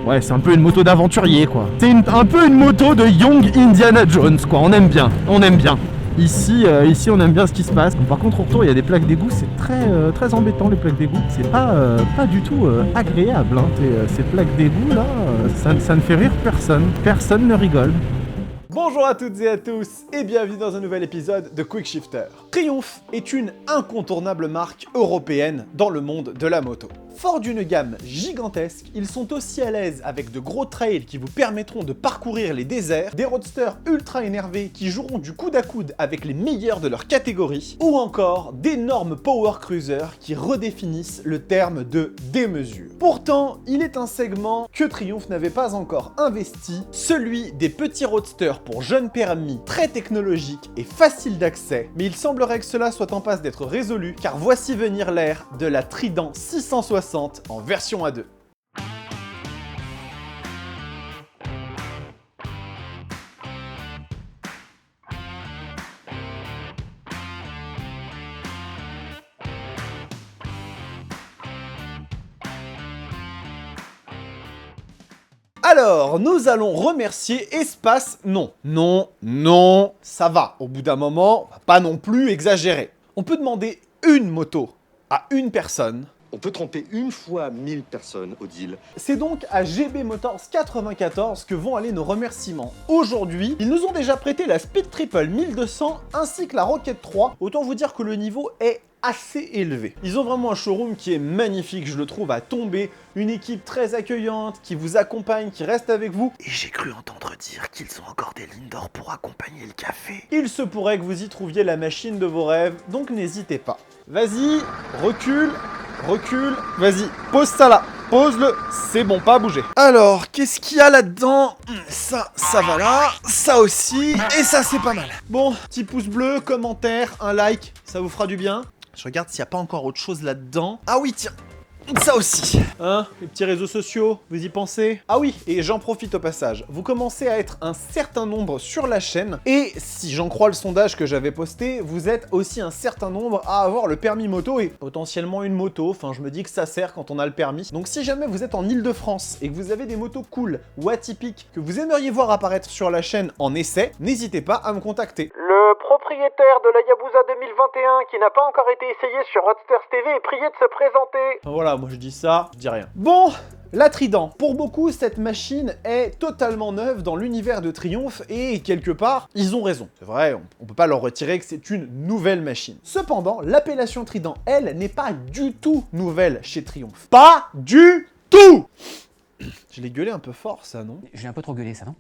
Ouais, c'est un peu une moto d'aventurier, quoi. C'est un peu une moto de Young Indiana Jones, quoi. On aime bien, on aime bien. Ici, on aime bien ce qui se passe. Par contre, au retour, il y a des plaques d'égout. C'est très embêtant, les plaques d'égout. C'est pas du tout agréable. Hein. Ces plaques d'égout, là, ça ne fait rire personne. Personne ne rigole. Bonjour à toutes et à tous et bienvenue dans un nouvel épisode de Quick Shifter. Triumph est une incontournable marque européenne dans le monde de la moto. Fort d'une gamme gigantesque, ils sont aussi à l'aise avec de gros trails qui vous permettront de parcourir les déserts, des roadsters ultra énervés qui joueront du coude à coude avec les meilleurs de leur catégorie, ou encore d'énormes power cruisers qui redéfinissent le terme de démesure. Pourtant, il est un segment que Triumph n'avait pas encore investi, celui des petits roadsters pour jeunes permis, très technologiques et faciles d'accès, mais il semblerait que cela soit en passe d'être résolu, car voici venir l'ère de la Trident 660 en version A2. Alors, nous allons remercier Espace Non. Non, ça va. Au bout d'un moment, on va pas non plus exagérer. On peut demander une moto à une personne. On peut tromper une fois 1000 personnes au deal. C'est donc à GB Motors 94 que vont aller nos remerciements. Aujourd'hui, ils nous ont déjà prêté la Speed Triple 1200 ainsi que la Rocket 3. Autant vous dire que le niveau est assez élevé. Ils ont vraiment un showroom qui est magnifique, je le trouve à tomber, une équipe très accueillante, qui vous accompagne, qui reste avec vous. Et j'ai cru entendre dire qu'ils ont encore des lignes d'or pour accompagner le café. Il se pourrait que vous y trouviez la machine de vos rêves, donc n'hésitez pas. Vas-y, recule, vas-y, pose ça là. Pose-le, c'est bon, pas à bouger. Alors, qu'est-ce qu'il y a là-dedans? Ça va là, ça aussi, et ça c'est pas mal. Bon, petit pouce bleu, commentaire, un like, ça vous fera du bien. Je regarde s'il n'y a pas encore autre chose là-dedans. Ah oui, tiens, ça aussi. Hein, les petits réseaux sociaux, vous y pensez? Ah oui, et j'en profite au passage. Vous commencez à être un certain nombre sur la chaîne. Et si j'en crois le sondage que j'avais posté, vous êtes aussi un certain nombre à avoir le permis moto et potentiellement une moto. Enfin, je me dis que ça sert quand on a le permis. Donc si jamais vous êtes en Ile-de-France et que vous avez des motos cool ou atypiques que vous aimeriez voir apparaître sur la chaîne en essai, n'hésitez pas à me contacter. Le propriétaire de la Yabusa 2021 qui n'a pas encore été essayé sur Roadsters TV est prié de se présenter. Voilà, moi je dis ça, je dis rien. Bon, la Trident. Pour beaucoup, cette machine est totalement neuve dans l'univers de Triumph et quelque part, ils ont raison. C'est vrai, on peut pas leur retirer que c'est une nouvelle machine. Cependant, l'appellation Trident, elle, n'est pas du tout nouvelle chez Triumph. Pas du tout. Je l'ai gueulé un peu fort, ça, non? J'ai un peu trop gueulé, ça, non?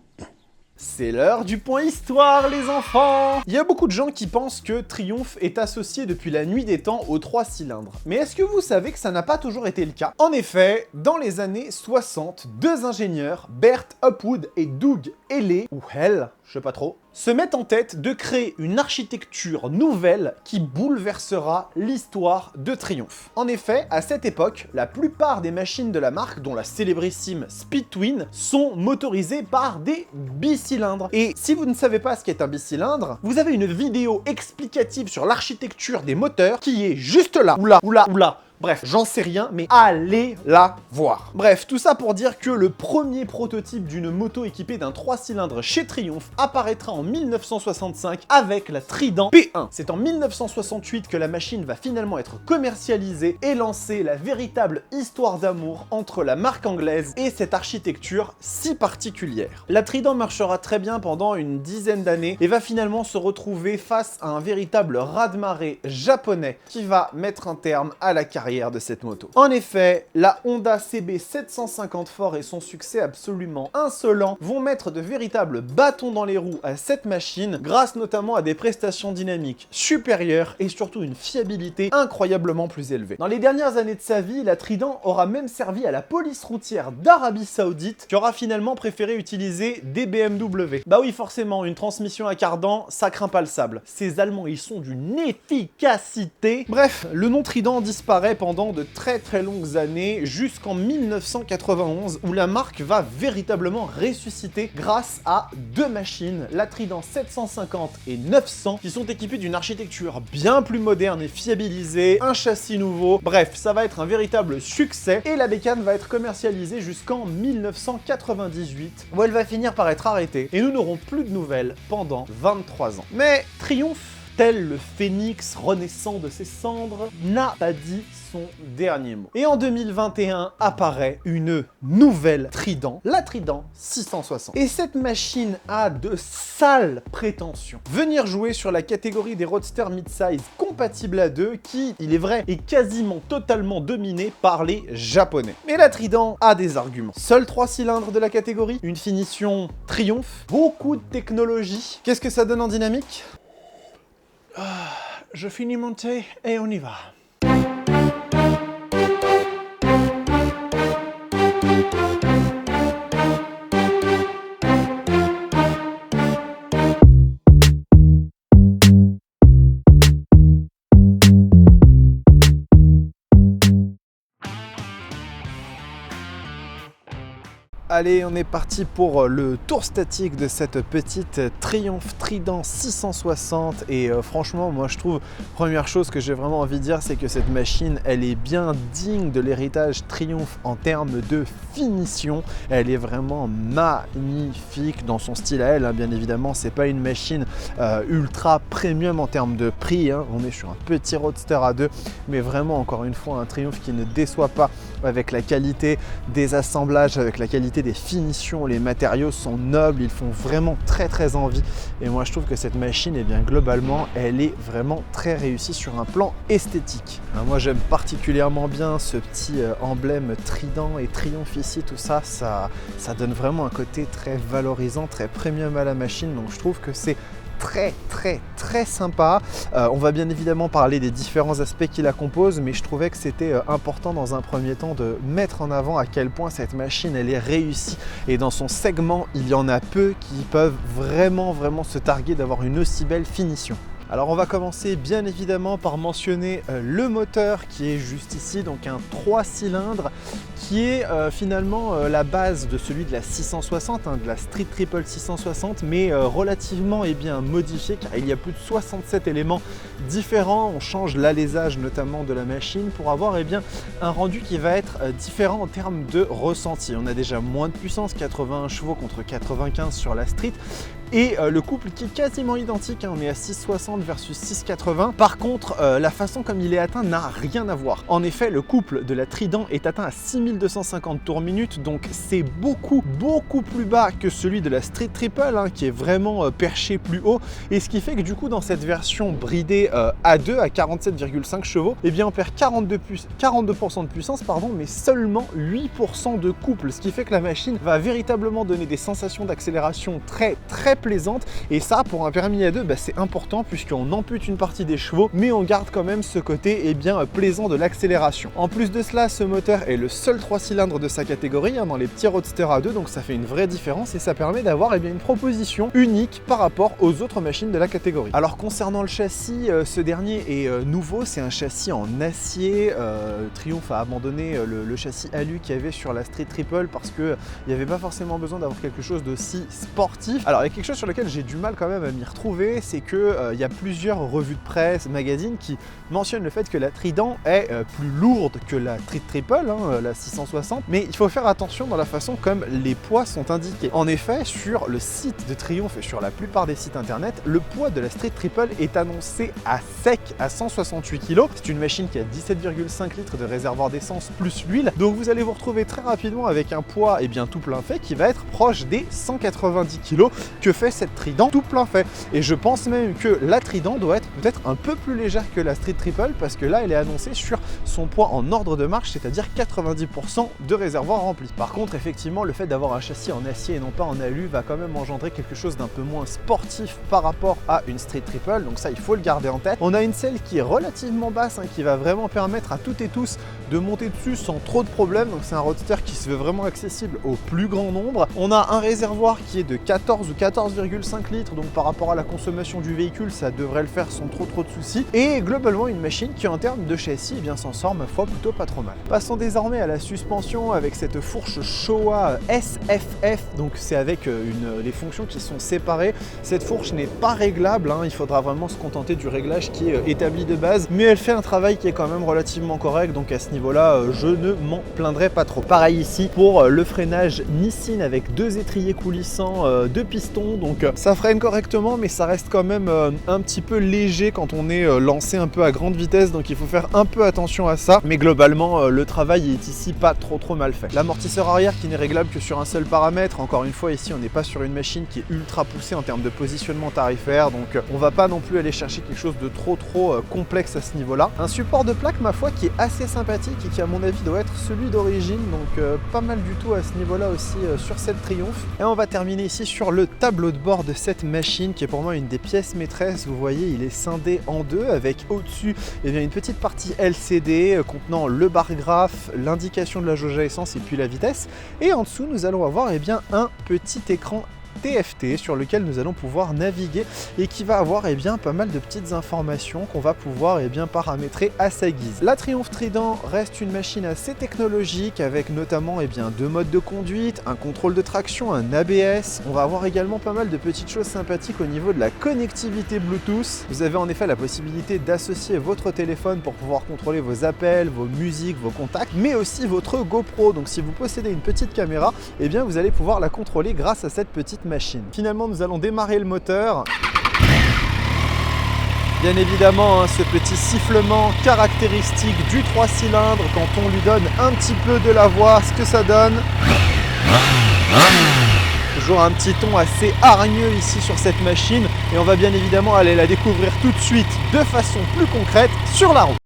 C'est l'heure du point histoire, les enfants! Il y a beaucoup de gens qui pensent que Triumph est associé depuis la nuit des temps aux 3 cylindres. Mais est-ce que vous savez que ça n'a pas toujours été le cas? En effet, dans les années 60, deux ingénieurs, Bert Hopwood et Doug Helley, ou Hell, je sais pas trop, se mettent en tête de créer une architecture nouvelle qui bouleversera l'histoire de Triumph. En effet, à cette époque, la plupart des machines de la marque, dont la célébrissime Speed Twin, sont motorisées par des bicylindres. Et si vous ne savez pas ce qu'est un bicylindre, vous avez une vidéo explicative sur l'architecture des moteurs qui est juste là, ou là. Bref, j'en sais rien, mais allez la voir. Bref, tout ça pour dire que le premier prototype d'une moto équipée d'un 3 cylindres chez Triumph apparaîtra en 1965 avec la Trident P1. C'est en 1968 que la machine va finalement être commercialisée et lancer la véritable histoire d'amour entre la marque anglaise et cette architecture si particulière. La Trident marchera très bien pendant une dizaine d'années et va finalement se retrouver face à un véritable raz-de-marée japonais qui va mettre un terme à la carrière de cette moto. En effet, la Honda CB 750 Fort et son succès absolument insolent vont mettre de véritables bâtons dans les roues à cette machine, grâce notamment à des prestations dynamiques supérieures et surtout une fiabilité incroyablement plus élevée. Dans les dernières années de sa vie, la Trident aura même servi à la police routière d'Arabie Saoudite, qui aura finalement préféré utiliser des BMW. Bah oui, forcément, une transmission à cardan, ça craint pas le sable. Ces Allemands, ils sont d'une efficacité. Bref, le nom Trident disparaît vrai pendant de très longues années, jusqu'en 1991, où la marque va véritablement ressusciter grâce à deux machines, la Trident 750 et 900, qui sont équipées d'une architecture bien plus moderne et fiabilisée, un châssis nouveau, bref, ça va être un véritable succès, et la bécane va être commercialisée jusqu'en 1998, où elle va finir par être arrêtée, et nous n'aurons plus de nouvelles pendant 23 ans. Mais Triumph, tel le phénix renaissant de ses cendres, n'a pas dit son dernier mot. Et en 2021 apparaît une nouvelle Trident, la Trident 660. Et cette machine a de sales prétentions. Venir jouer sur la catégorie des roadsters mid-size compatibles à deux, qui, il est vrai, est quasiment totalement dominée par les Japonais. Mais la Trident a des arguments. Seuls 3 cylindres de la catégorie, une finition Triumph, beaucoup de technologie. Qu'est-ce que ça donne en dynamique ? Je finis mon thé et on y va. Allez, on est parti pour le tour statique de cette petite Triumph Trident 660 et franchement, moi je trouve, première chose que j'ai vraiment envie de dire, c'est que cette machine, elle est bien digne de l'héritage Triumph en termes de finition. Elle est vraiment magnifique dans son style à elle, hein. Bien évidemment, c'est pas une machine ultra premium en termes de prix, hein. On est sur un petit roadster à deux, mais vraiment, encore une fois, un Triumph qui ne déçoit pas avec la qualité des assemblages, avec la qualité des finitions. Les matériaux sont nobles, ils font vraiment très envie, et moi je trouve que cette machine, eh bien globalement, elle est vraiment très réussie sur un plan esthétique. Alors moi j'aime particulièrement bien ce petit emblème Trident et Triumph ici, tout ça, ça donne vraiment un côté très valorisant, très premium à la machine, donc je trouve que c'est très sympa. On va bien évidemment parler des différents aspects qui la composent, mais je trouvais que c'était important dans un premier temps de mettre en avant à quel point cette machine elle est réussie, et dans son segment il y en a peu qui peuvent vraiment se targuer d'avoir une aussi belle finition. Alors on va commencer bien évidemment par mentionner le moteur qui est juste ici, donc un 3 cylindres qui est finalement la base de celui de la 660, hein, de la Street Triple 660, mais relativement bien modifié, car il y a plus de 67 éléments différents. On change l'alésage notamment de la machine pour avoir un rendu qui va être différent en termes de ressenti. On a déjà moins de puissance, 81 chevaux contre 95 sur la Street, et le couple qui est quasiment identique, hein, on est à 660 versus 680. Par contre, la façon comme il est atteint n'a rien à voir. En effet, le couple de la Trident est atteint à 6250 tours minute, donc c'est beaucoup plus bas que celui de la Street Triple, hein, qui est vraiment perché plus haut, et ce qui fait que du coup dans cette version bridée A2 à 47,5 chevaux, eh bien on perd 42% de puissance, pardon, mais seulement 8% de couple, ce qui fait que la machine va véritablement donner des sensations d'accélération très plaisante, et ça pour un permis A2 c'est important puisqu'on ampute une partie des chevaux, mais on garde quand même ce côté plaisant de l'accélération. En plus de cela, ce moteur est le seul 3 cylindres de sa catégorie, hein, dans les petits roadsters A2, donc ça fait une vraie différence et ça permet d'avoir une proposition unique par rapport aux autres machines de la catégorie. Alors concernant le châssis, ce dernier est nouveau, c'est un châssis en acier. Triumph a abandonné le châssis alu qu'il y avait sur la Street Triple parce qu'il n'y avait pas forcément besoin d'avoir quelque chose d'aussi sportif. Alors il y a quelque chose sur lequel j'ai du mal quand même à m'y retrouver, c'est que il y a plusieurs revues de presse, magazines qui mentionnent le fait que la Trident est plus lourde que la Street Triple, hein, la 660, mais il faut faire attention dans la façon comme les poids sont indiqués. En effet, sur le site de Triumph et sur la plupart des sites internet, le poids de la Street Triple est annoncé à sec à 168 kg. C'est une machine qui a 17,5 litres de réservoir d'essence plus l'huile, donc vous allez vous retrouver très rapidement avec un poids tout plein fait qui va être proche des 190 kg que fait cette Trident tout plein fait. Et je pense même que la Trident doit être peut-être un peu plus légère que la Street Triple, parce que là elle est annoncée sur son poids en ordre de marche, c'est-à-dire 90% de réservoir rempli. Par contre, effectivement, le fait d'avoir un châssis en acier et non pas en alu va quand même engendrer quelque chose d'un peu moins sportif par rapport à une Street Triple, donc ça il faut le garder en tête. On a une selle qui est relativement basse, hein, qui va vraiment permettre à toutes et tous de monter dessus sans trop de problèmes, donc c'est un roadster qui se veut vraiment accessible au plus grand nombre. On a un réservoir qui est de 14 ou 14,5 litres, donc par rapport à la consommation du véhicule, ça devrait le faire sans trop de soucis. Et globalement, une machine qui en termes de châssis, eh bien s'en sort ma foi plutôt pas trop mal. Passons désormais à la suspension avec cette fourche Showa SFF, donc c'est avec les fonctions qui sont séparées. Cette fourche n'est pas réglable, hein, il faudra vraiment se contenter du réglage qui est établi de base, mais elle fait un travail qui est quand même relativement correct, donc à ce niveau-là, je ne m'en plaindrai pas trop. Pareil ici pour le freinage Nissin avec 2 étriers coulissants, 2 pistons, donc ça freine correctement, mais ça reste quand même un petit peu léger quand on est lancé un peu à grande vitesse, donc il faut faire un peu attention à ça, mais globalement le travail est ici pas trop mal fait. L'amortisseur arrière qui n'est réglable que sur un seul paramètre, encore une fois ici on n'est pas sur une machine qui est ultra poussée en termes de positionnement tarifaire, donc on va pas non plus aller chercher quelque chose de trop complexe à ce niveau-là. Un support de plaque ma foi qui est assez sympathique et qui à mon avis doit être celui d'origine, donc pas mal du tout à ce niveau-là aussi sur cette Triumph. Et on va terminer ici sur le tableau de bord de cette machine qui est pour moi une des pièces maîtresses. Vous voyez, il est scindé en deux avec au-dessus eh bien, une petite partie LCD contenant le bar graphe, l'indication de la jauge à essence et puis la vitesse. Et en dessous, nous allons avoir eh bien, un petit écran TFT sur lequel nous allons pouvoir naviguer et qui va avoir eh bien, pas mal de petites informations qu'on va pouvoir eh bien, paramétrer à sa guise. La Triumph Trident reste une machine assez technologique avec notamment eh bien, 2 modes de conduite, un contrôle de traction, un ABS. On va avoir également pas mal de petites choses sympathiques au niveau de la connectivité Bluetooth. Vous avez en effet la possibilité d'associer votre téléphone pour pouvoir contrôler vos appels, vos musiques, vos contacts, mais aussi votre GoPro. Donc si vous possédez une petite caméra, eh bien, vous allez pouvoir la contrôler grâce à cette petite machine. Finalement, nous allons démarrer le moteur. Bien évidemment, hein, ce petit sifflement caractéristique du 3 cylindres quand on lui donne un petit peu de la voix, ce que ça donne. Toujours un petit ton assez hargneux ici sur cette machine et on va bien évidemment aller la découvrir tout de suite de façon plus concrète sur la route.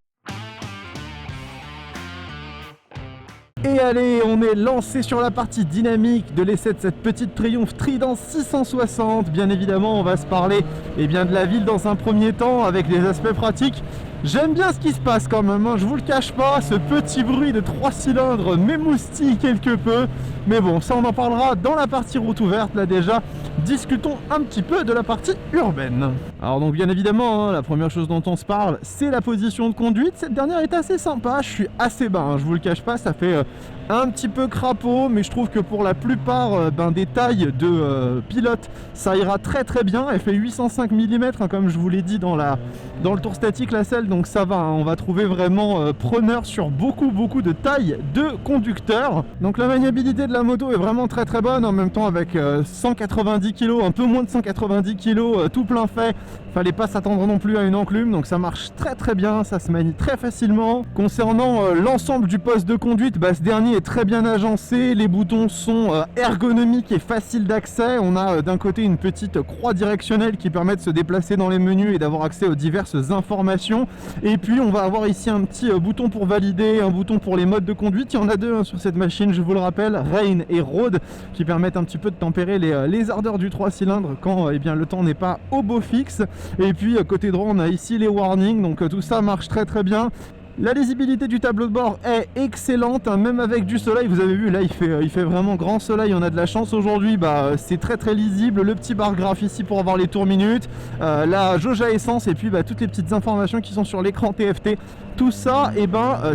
Et allez, on est lancé sur la partie dynamique de l'essai de cette petite Triumph Trident 660. Bien évidemment, on va se parler eh bien, de la ville dans un premier temps avec les aspects pratiques. J'aime bien ce qui se passe quand même, hein, je vous le cache pas, ce petit bruit de 3 cylindres m'émoustille quelque peu. Mais bon, ça on en parlera dans la partie route ouverte, là déjà. Discutons un petit peu de la partie urbaine. Alors donc bien évidemment, hein, la première chose dont on se parle, c'est la position de conduite. Cette dernière est assez sympa, je suis assez bas, hein, je vous le cache pas, ça fait un petit peu crapaud, mais je trouve que pour la plupart des tailles de pilote, ça ira très bien. Elle fait 805 mm, hein, comme je vous l'ai dit dans le tour statique, la selle, donc ça va, hein, on va trouver vraiment preneur sur beaucoup de tailles de conducteur. Donc la maniabilité de la moto est vraiment très bonne, en même temps avec 190 kg, un peu moins de 190 kg, tout plein fait. Fallait pas s'attendre non plus à une enclume, donc ça marche très bien, ça se manie très facilement. Concernant l'ensemble du poste de conduite, ce dernier est très bien agencé, les boutons sont ergonomiques et faciles d'accès. On a d'un côté une petite croix directionnelle qui permet de se déplacer dans les menus et d'avoir accès aux diverses informations. Et puis on va avoir ici un petit bouton pour valider, un bouton pour les modes de conduite. Il y en a 2 hein, sur cette machine, je vous le rappelle, Rain et Road, qui permettent un petit peu de tempérer les ardeurs du 3 cylindres quand eh bien, le temps n'est pas au beau fixe. Et puis côté droit on a ici les warnings, donc tout ça marche très bien. La lisibilité du tableau de bord est excellente, hein, même avec du soleil. Vous avez vu là il fait vraiment grand soleil, on a de la chance aujourd'hui, c'est très lisible. Le petit bar graphe ici pour avoir les tours minutes, la jauge à essence et puis toutes les petites informations qui sont sur l'écran TFT. Tout ça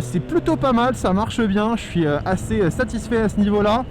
c'est plutôt pas mal, ça marche bien, je suis assez satisfait à ce niveau là.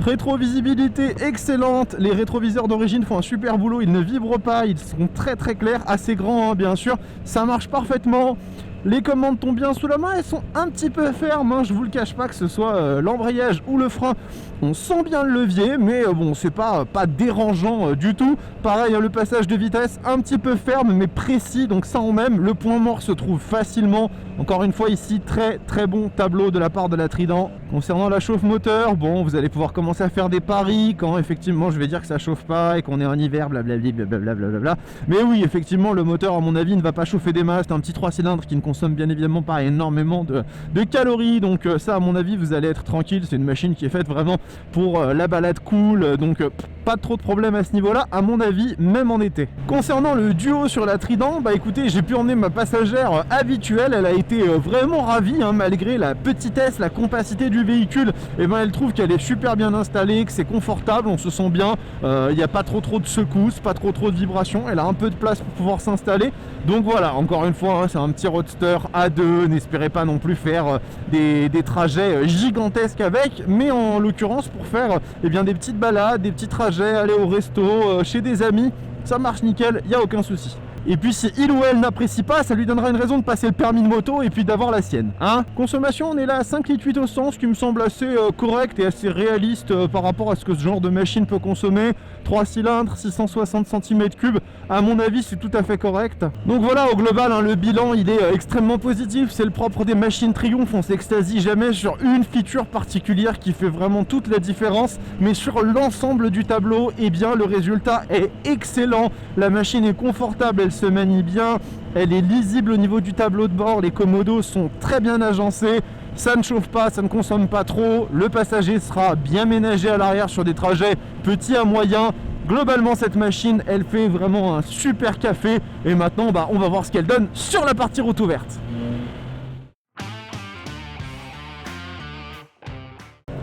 Rétrovisibilité excellente, les rétroviseurs d'origine font un super boulot, ils ne vibrent pas, ils sont très clairs, assez grands hein, bien sûr, ça marche parfaitement. Les commandes tombent bien sous la main, elles sont un petit peu fermes, hein, je vous le cache pas, que ce soit l'embrayage ou le frein, on sent bien le levier, mais bon, c'est pas dérangeant du tout. Pareil, le passage de vitesse un petit peu ferme mais précis, donc ça on aime. Le point mort se trouve facilement. Encore une fois ici, très bon tableau de la part de la Trident. Concernant la chauffe moteur, bon, vous allez pouvoir commencer à faire des paris quand effectivement je vais dire que ça chauffe pas et qu'on est en hiver, blablabla. Mais oui, effectivement, le moteur à mon avis ne va pas chauffer des masses. C'est un petit 3 cylindres qui ne consomme bien évidemment pas énormément de calories, donc ça à mon avis vous allez être tranquille. C'est une machine qui est faite vraiment pour la balade cool, donc pas trop de problème à ce niveau là à mon avis, même en été. Concernant le duo sur la Trident, écoutez, j'ai pu emmener ma passagère habituelle, elle a été vraiment ravie hein, malgré la petitesse, la compacité du du véhicule, et ben elle trouve qu'elle est super bien installée, que c'est confortable, on se sent bien, il n'y a pas trop de secousses, pas trop de vibrations, elle a un peu de place pour pouvoir s'installer. Donc voilà, encore une fois, hein, c'est un petit roadster A2, n'espérez pas non plus faire des trajets gigantesques avec, mais en l'occurrence pour faire eh bien, des petites balades, des petits trajets, aller au resto, chez des amis, ça marche nickel, il n'y a aucun souci. Et puis si il ou elle n'apprécie pas, ça lui donnera une raison de passer le permis de moto et puis d'avoir la sienne. Hein, consommation, on est là à 5,8 litres au 100, ce qui me semble assez correct et assez réaliste par rapport à ce que ce genre de machine peut consommer. 3 cylindres, 660 cm3, à mon avis c'est tout à fait correct. Donc voilà, au global, hein, le bilan il est extrêmement positif, c'est le propre des machines Triumph, on s'extasie jamais sur une feature particulière qui fait vraiment toute la différence, mais sur l'ensemble du tableau, eh bien le résultat est excellent, la machine est confortable, elle se manie bien, elle est lisible au niveau du tableau de bord, les commodos sont très bien agencés, ça ne chauffe pas, ça ne consomme pas trop, le passager sera bien ménagé à l'arrière sur des trajets petits à moyens. Globalement cette machine elle fait vraiment un super café et maintenant on va voir ce qu'elle donne sur la partie route ouverte.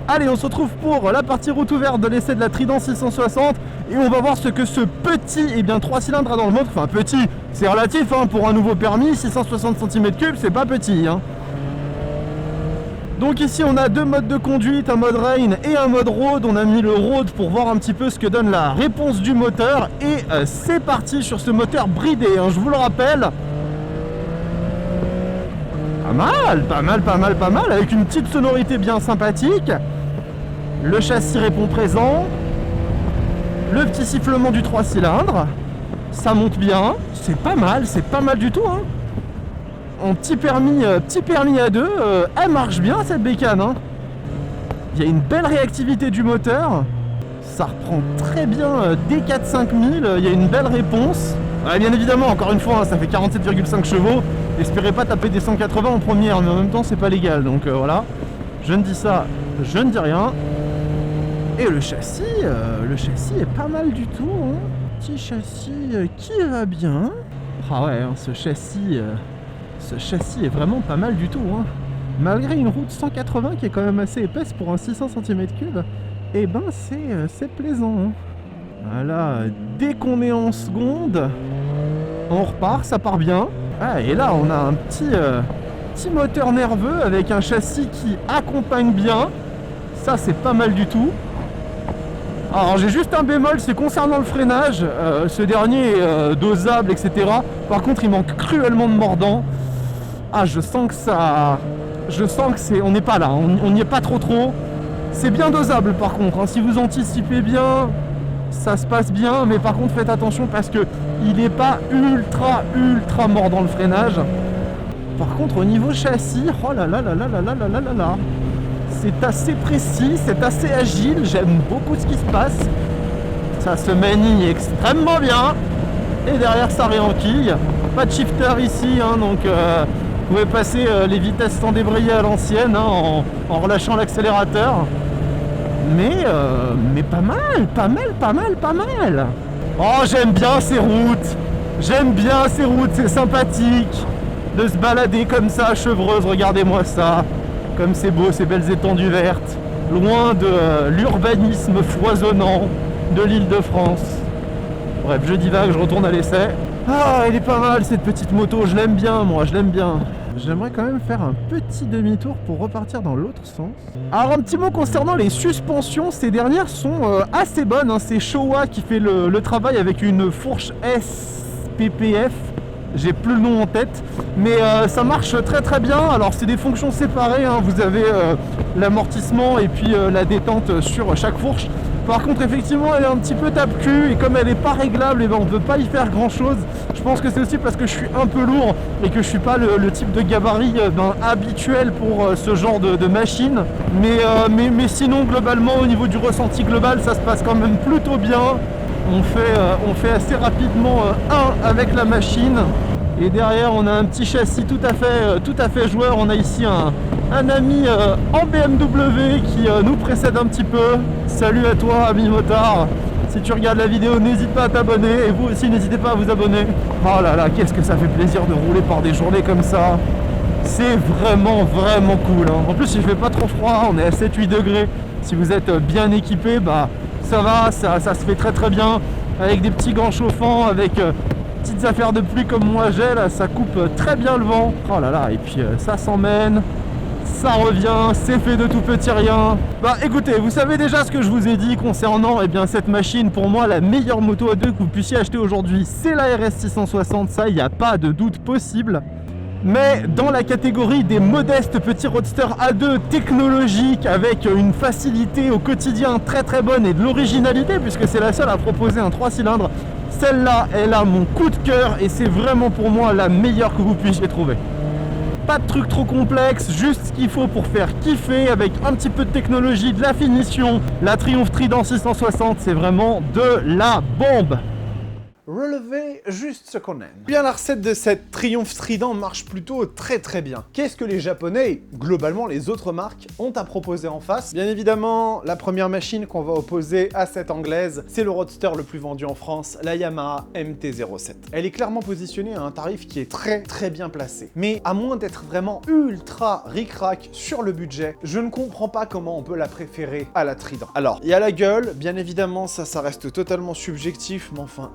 Allez, on se retrouve pour la partie route ouverte de l'essai de la Trident 660 et on va voir ce que ce petit 3 cylindres a dans le moteur. Enfin petit, c'est relatif hein, pour un nouveau permis, 660 cm3 c'est pas petit hein. Donc ici on a deux modes de conduite, un mode rain et un mode road. On a mis le road pour voir un petit peu ce que donne la réponse du moteur. Et c'est parti sur ce moteur bridé, hein, je vous le rappelle. Pas mal, avec une petite sonorité bien sympathique. Le châssis répond présent. Le petit sifflement du 3 cylindres. Ça monte bien, c'est pas mal du tout hein. En petit permis A2, elle marche bien cette bécane hein. Il y a une belle réactivité du moteur, ça reprend très bien dès 4-5 000, il y a une belle réponse. Ouais, bien évidemment, encore une fois, hein, ça fait 47,5 chevaux, espérez pas taper des 180 en première, mais en même temps c'est pas légal, donc voilà. Je ne dis ça, je ne dis rien. Et le châssis est pas mal du tout hein. Petit châssis qui va bien. Ah ouais, hein, ce châssis est vraiment pas mal du tout hein. Malgré une route 180 qui est quand même assez épaisse pour un 600 cm3, et ben c'est plaisant hein. Voilà, dès qu'on est en seconde, on repart, ça part bien. Ah, et là on a un petit moteur nerveux avec un châssis qui accompagne bien. Ça c'est pas mal du tout. Alors j'ai juste un bémol, c'est concernant le freinage. Ce dernier est dosable, etc. Par contre il manque cruellement de mordant. Ah, je sens que c'est... On n'est pas là, on n'y est pas trop. C'est bien dosable par contre, hein. Si vous anticipez bien, ça se passe bien, mais par contre faites attention parce que il n'est pas ultra mordant le freinage. Par contre au niveau châssis, oh là là, c'est assez précis, c'est assez agile, j'aime beaucoup ce qui se passe. Ça se manie extrêmement bien. Et derrière ça réenquille. Pas de shifter ici, hein, donc vous pouvez passer les vitesses sans débrayer à l'ancienne hein, en relâchant l'accélérateur. Mais pas mal. Oh, j'aime bien ces routes, c'est sympathique de se balader comme ça à Chevreuse, regardez-moi ça. Comme c'est beau, ces belles étendues vertes, loin de l'urbanisme foisonnant de l'Île-de-France. Bref, je divague, je retourne à l'essai. Ah, elle est pas mal cette petite moto, je l'aime bien moi, je l'aime bien. J'aimerais quand même faire un petit demi-tour pour repartir dans l'autre sens. Alors un petit mot concernant les suspensions, ces dernières sont assez bonnes, hein. C'est Showa qui fait le travail avec une fourche SPPF. J'ai plus le nom en tête, mais ça marche très bien. Alors c'est des fonctions séparées, hein. Vous avez l'amortissement et puis la détente sur chaque fourche. Par contre effectivement elle est un petit peu tape-cul et comme elle n'est pas réglable, et ben, on ne peut pas y faire grand chose. Je pense que c'est aussi parce que je suis un peu lourd et que je suis pas le type de gabarit habituel pour ce genre de machine. Mais sinon globalement au niveau du ressenti global ça se passe quand même plutôt bien. On fait assez rapidement un avec la machine. Et derrière on a un petit châssis tout à fait joueur. On a ici un ami en BMW qui nous précède un petit peu. Salut à toi ami motard. Si tu regardes la vidéo n'hésite pas à t'abonner. Et vous aussi n'hésitez pas à vous abonner. Oh là là, qu'est-ce que ça fait plaisir de rouler par des journées comme ça. C'est vraiment cool, hein. En plus il fait pas trop froid, on est à 7-8 degrés. Si vous êtes bien équipé, bah ça va, ça se fait très bien. Avec des petits gants chauffants, avec petites affaires de pluie comme moi j'ai, là, ça coupe très bien le vent. Oh là là, et puis ça s'emmène, ça revient, c'est fait de tout petit rien. Bah écoutez, vous savez déjà ce que je vous ai dit concernant cette machine. Pour moi, la meilleure moto A2 que vous puissiez acheter aujourd'hui, c'est la RS660, ça, il n'y a pas de doute possible. Mais dans la catégorie des modestes petits roadsters A2 technologiques avec une facilité au quotidien très bonne et de l'originalité, puisque c'est la seule à proposer un 3 cylindres, celle-là, elle a mon coup de cœur et c'est vraiment pour moi la meilleure que vous puissiez trouver. Pas de truc trop complexe, juste ce qu'il faut pour faire kiffer avec un petit peu de technologie, de la finition. La Triumph Trident 660, c'est vraiment de la bombe. Relever juste ce qu'on aime. Bien, la recette de cette Triumph Trident marche plutôt très bien. Qu'est-ce que les Japonais, et globalement les autres marques, ont à proposer en face? Bien évidemment, la première machine qu'on va opposer à cette anglaise, c'est le roadster le plus vendu en France, la Yamaha MT-07. Elle est clairement positionnée à un tarif qui est très bien placé. Mais à moins d'être vraiment ultra ric-rac sur le budget, je ne comprends pas comment on peut la préférer à la Trident. Alors, il y a la gueule, bien évidemment, ça reste totalement subjectif, mais enfin...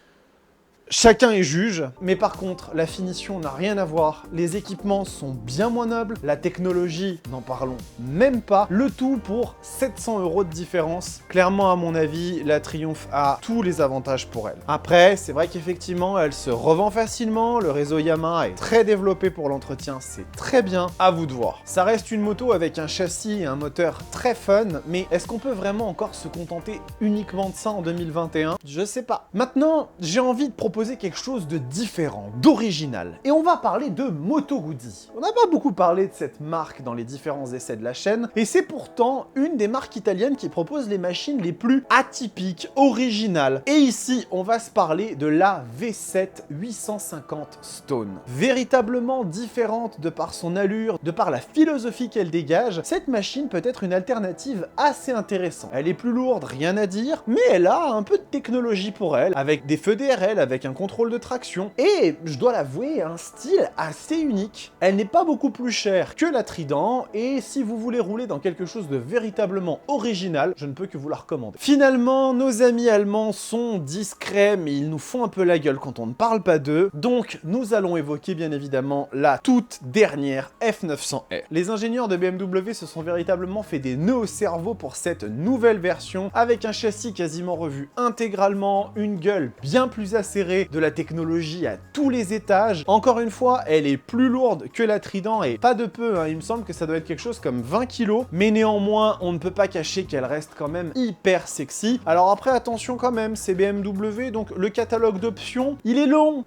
chacun est juge, mais par contre, la finition n'a rien à voir, les équipements sont bien moins nobles, la technologie, n'en parlons même pas, le tout pour 700 € de différence. Clairement, à mon avis, la Triumph a tous les avantages pour elle. Après, c'est vrai qu'effectivement, elle se revend facilement, le réseau Yamaha est très développé pour l'entretien, c'est très bien, à vous de voir. Ça reste une moto avec un châssis et un moteur très fun, mais est-ce qu'on peut vraiment encore se contenter uniquement de ça en 2021? Je sais pas. Maintenant, j'ai envie de proposer quelque chose de différent, d'original. Et on va parler de Moto Guzzi. On n'a pas beaucoup parlé de cette marque dans les différents essais de la chaîne, et c'est pourtant une des marques italiennes qui propose les machines les plus atypiques, originales. Et ici, on va se parler de la V7 850 Stone. Véritablement différente de par son allure, de par la philosophie qu'elle dégage, cette machine peut être une alternative assez intéressante. Elle est plus lourde, rien à dire, mais elle a un peu de technologie pour elle, avec des feux DRL, avec un contrôle de traction, et je dois l'avouer, un style assez unique. Elle n'est pas beaucoup plus chère que la Trident, et si vous voulez rouler dans quelque chose de véritablement original, je ne peux que vous la recommander. Finalement, nos amis allemands sont discrets, mais ils nous font un peu la gueule quand on ne parle pas d'eux, donc nous allons évoquer bien évidemment la toute dernière F900R. Les ingénieurs de BMW se sont véritablement fait des nœuds au cerveau pour cette nouvelle version, avec un châssis quasiment revu intégralement, une gueule bien plus acérée, de la technologie à tous les étages. Encore une fois, elle est plus lourde que la Trident et pas de peu, hein. Il me semble que ça doit être quelque chose comme 20 kg, mais néanmoins, on ne peut pas cacher qu'elle reste quand même hyper sexy. Alors après, attention quand même, c'est BMW, donc le catalogue d'options, il est long,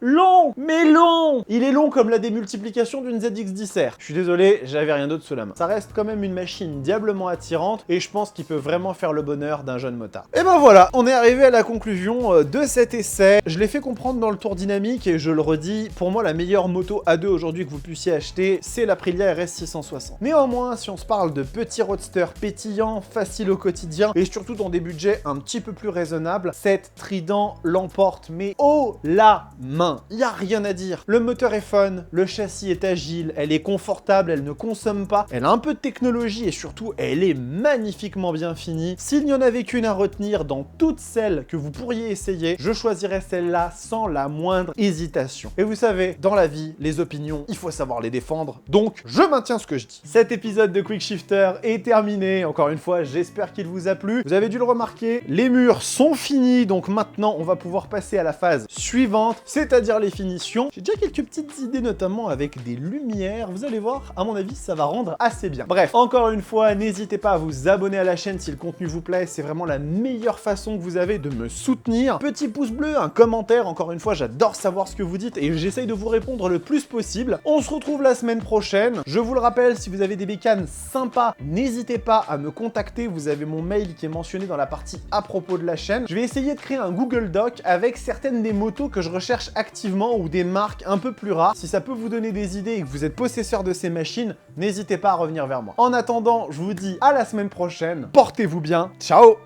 mais long. Il est long comme la démultiplication d'une ZX-10R. Je suis désolé, j'avais rien d'autre sous la main. Ça reste quand même une machine diablement attirante et je pense qu'il peut vraiment faire le bonheur d'un jeune motard. Et ben voilà, on est arrivé à la conclusion de cet essai. Je l'ai fait comprendre dans le tour dynamique et je le redis, pour moi la meilleure moto A2 aujourd'hui que vous puissiez acheter, c'est l'Aprilia RS660. Néanmoins, si on se parle de petits roadsters pétillants, faciles au quotidien et surtout dans des budgets un petit peu plus raisonnables, cette Trident l'emporte mais haut la main. Il n'y a rien à dire. Le moteur est fun, le châssis est agile, elle est confortable, elle ne consomme pas, elle a un peu de technologie et surtout elle est magnifiquement bien finie. S'il n'y en avait qu'une à retenir dans toutes celles que vous pourriez essayer, je choisirais celle-là sans la moindre hésitation. Et vous savez, dans la vie, les opinions, il faut savoir les défendre, donc je maintiens ce que je dis. Cet épisode de Quick Shifter est terminé. Encore une fois, j'espère qu'il vous a plu. Vous avez dû le remarquer, les murs sont finis, donc maintenant, on va pouvoir passer à la phase suivante, c'est-à-dire les finitions. J'ai déjà quelques petites idées, notamment avec des lumières. Vous allez voir, à mon avis, ça va rendre assez bien. Bref, encore une fois, n'hésitez pas à vous abonner à la chaîne si le contenu vous plaît. C'est vraiment la meilleure façon que vous avez de me soutenir. Petit pouce bleu, un commentaire, encore une fois, j'adore savoir ce que vous dites et j'essaye de vous répondre le plus possible. On se retrouve la semaine prochaine. Je vous le rappelle, si vous avez des bécanes sympas, n'hésitez pas à me contacter. Vous avez mon mail qui est mentionné dans la partie à propos de la chaîne. Je vais essayer de créer un Google Doc avec certaines des motos que je recherche activement ou des marques un peu plus rares. Si ça peut vous donner des idées et que vous êtes possesseur de ces machines, n'hésitez pas à revenir vers moi. En attendant, je vous dis à la semaine prochaine. Portez-vous bien. Ciao!